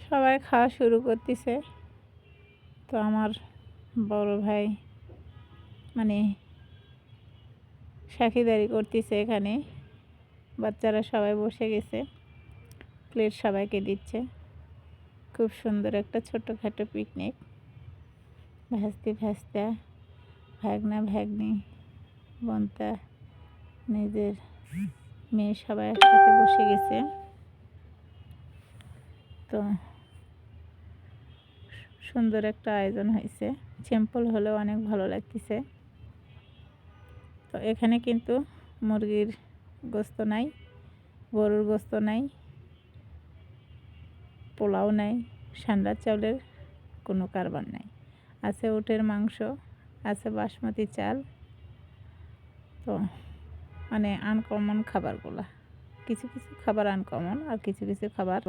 সবাই খাওয়া শুরু করতেছে। তো আমার বড় ভাই মানে সাক্ষীদারি করতেছে এখানে। বাচ্চারা সবাই বসে গেছে, প্লেট সবাইকে দিচ্ছে। খুব সুন্দর একটা ছোটোখাটো পিকনিক। ভাস্তি ভাস্তা, ভাগনা ভাগ্নি, বোনতা, নিজের মেয়ে সবাই একসাথে বসে গেছে। তো সুন্দর একটা আয়োজন হয়েছে, সিম্পল হলেও অনেক ভালো লাগতেছে। তো এখানে কিন্তু মুরগির গোস্ত নাই, গরুর গোস্ত নাই, পোলাও নাই, সান্ডার চাউলের কোনো কারবার নাই। আছে উটের মাংস, আছে বাসমতি চাল। তো মানে আনকমন খাবারগুলা, কিছু কিছু খাবার আনকমন আর কিছু কিছু খাবার